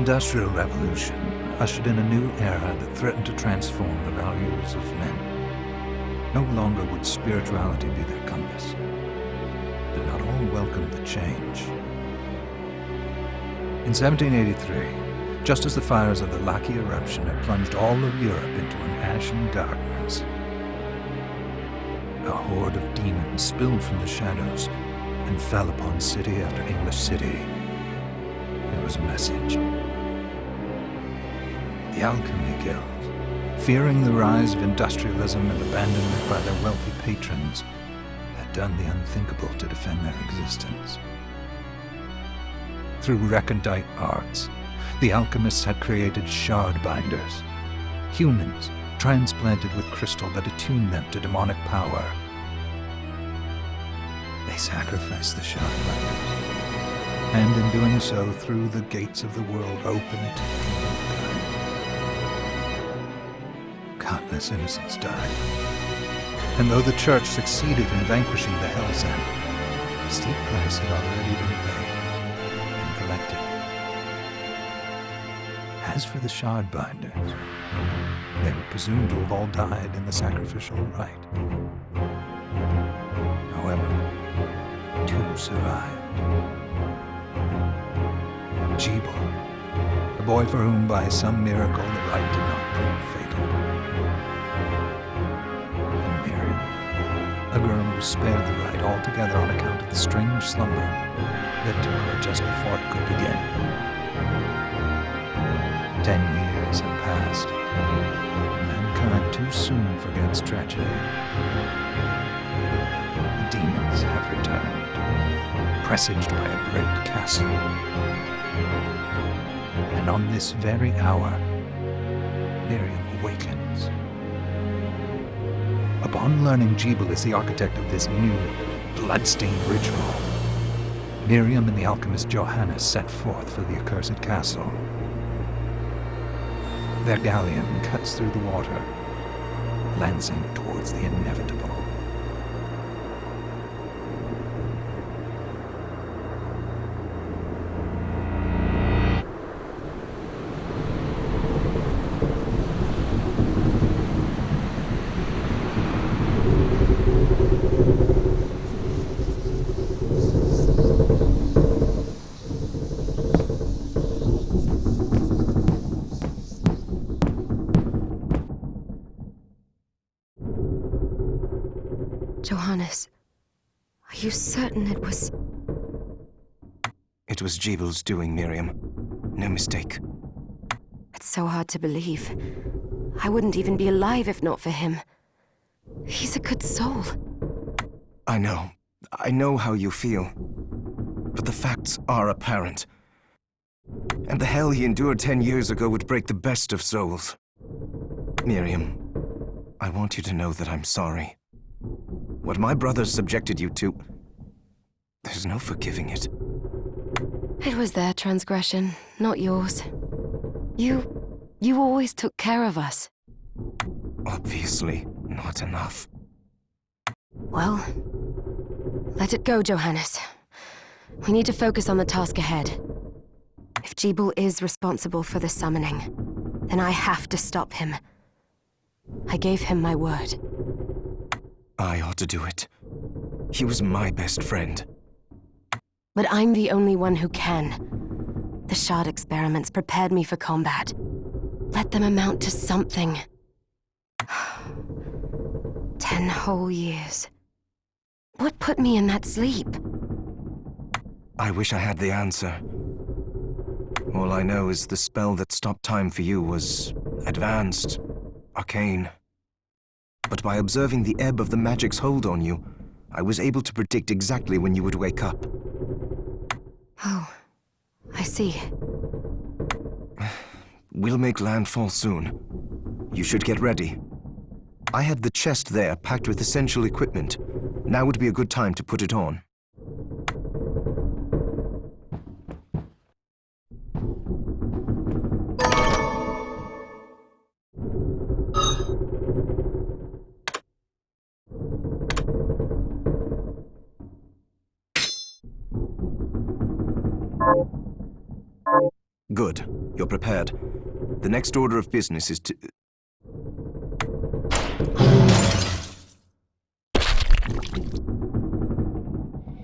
Industrial Revolution ushered in a new era that threatened to transform the values of men. No longer would spirituality be their compass, but not all welcomed the change. In 1783, just as the fires of the Laki eruption had plunged all of Europe into an ashen darkness, a horde of demons spilled from the shadows and fell upon city after English city. There was a message. The Alchemy Guild, fearing the rise of industrialism and abandonment by their wealthy patrons, had done the unthinkable to defend their existence. Through recondite arts, the alchemists had created shard binders, humans transplanted with crystal that attuned them to demonic power. They sacrificed the shard binders, and in doing so threw the gates of the world open to humankind. Countless innocents died, and though the Church succeeded in vanquishing the Hell's End, a steep price had already been paid and collected. As for the shard binders, they were presumed to have all died in the sacrificial rite. However, two survived. Jebel, a boy for whom by some miracle the rite did not prove fatal. And Miriam, a girl who was spared the rite altogether on account of the strange slumber that took her just before it could begin. 10 years have passed. Mankind too soon forgets tragedy. The demons have returned, presaged by a great castle. And on this very hour, Miriam awakens. Upon learning Jebel is the architect of this new, bloodstained ritual, Miriam and the alchemist Johannes set forth for the accursed castle. Their galleon cuts through the water, lancing towards the inevitable. Johannes, are you certain it was... It was Jebel's doing, Miriam. No mistake. It's so hard to believe. I wouldn't even be alive if not for him. He's a good soul. I know. I know how you feel. But the facts are apparent. And the hell he endured 10 years ago would break the best of souls. Miriam, I want you to know that I'm sorry. What my brothers subjected you to, there's no forgiving it. It was their transgression, not yours. You always took care of us. Obviously, not enough. Well, let it go, Johannes. We need to focus on the task ahead. If Jebel is responsible for the summoning, then I have to stop him. I gave him my word. I ought to do it. He was my best friend. But I'm the only one who can. The shard experiments prepared me for combat. Let them amount to something. 10 whole years. What put me in that sleep? I wish I had the answer. All I know is the spell that stopped time for you was advanced, arcane. But by observing the ebb of the magic's hold on you, I was able to predict exactly when you would wake up. Oh, I see. We'll make landfall soon. You should get ready. I had the chest there packed with essential equipment. Now would be a good time to put it on. Good. You're prepared. The next order of business is to...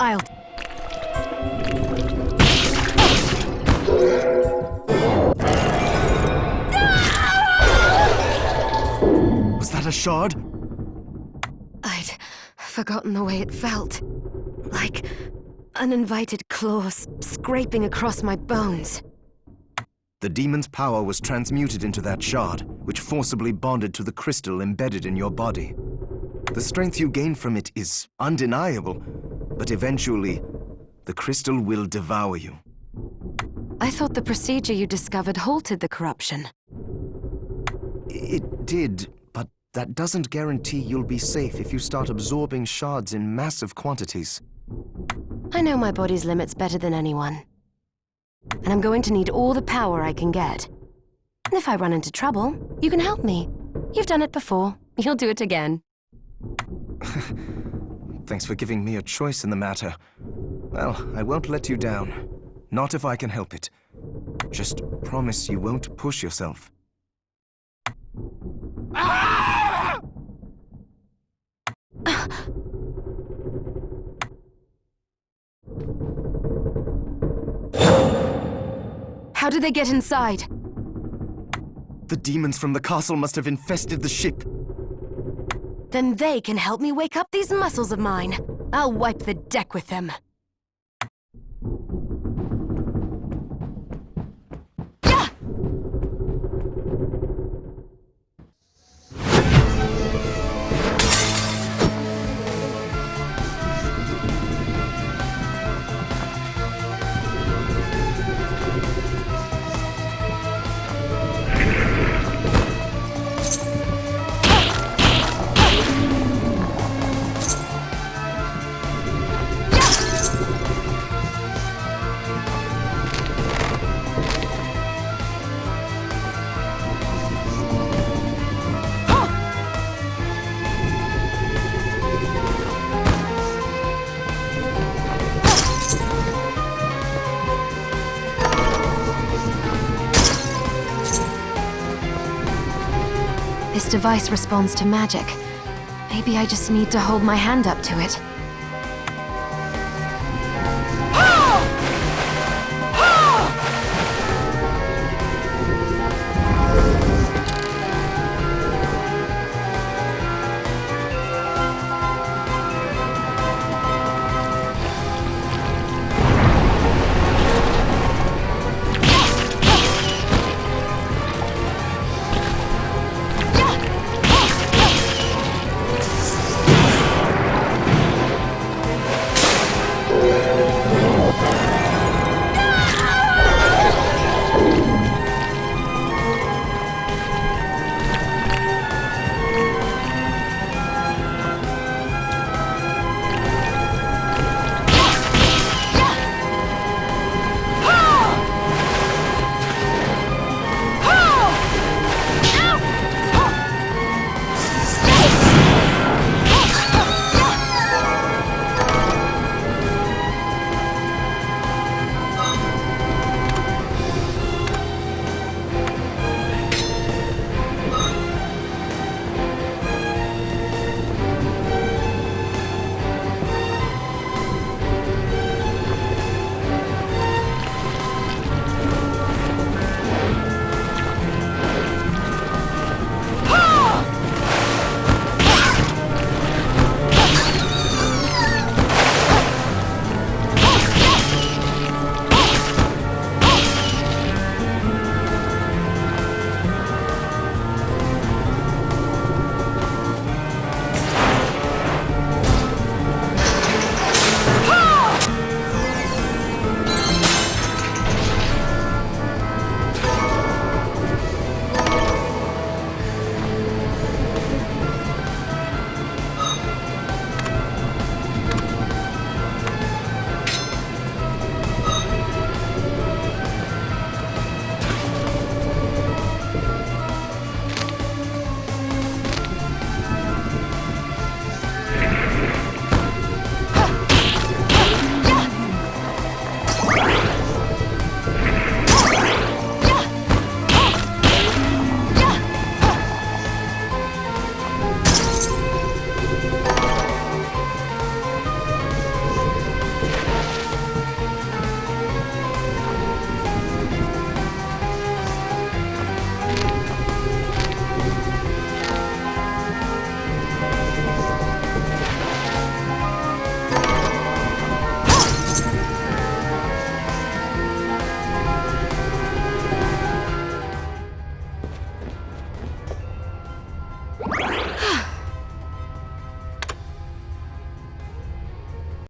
I'll... Was that a shard? I'd forgotten the way it felt. Like uninvited claws scraping across my bones. The demon's power was transmuted into that shard, which forcibly bonded to the crystal embedded in your body. The strength you gain from it is undeniable, but eventually, the crystal will devour you. I thought the procedure you discovered halted the corruption. It did, but that doesn't guarantee you'll be safe if you start absorbing shards in massive quantities. I know my body's limits better than anyone. And I'm going to need all the power I can get. And if I run into trouble, you can help me. You've done it before. You'll do it again. Thanks for giving me a choice in the matter. Well, I won't let you down. Not if I can help it. Just promise you won't push yourself. How did they get inside? The demons from the castle must have infested the ship. Then they can help me wake up these muscles of mine. I'll wipe the deck with them. Yeah! This device responds to magic. Maybe I just need to hold my hand up to it.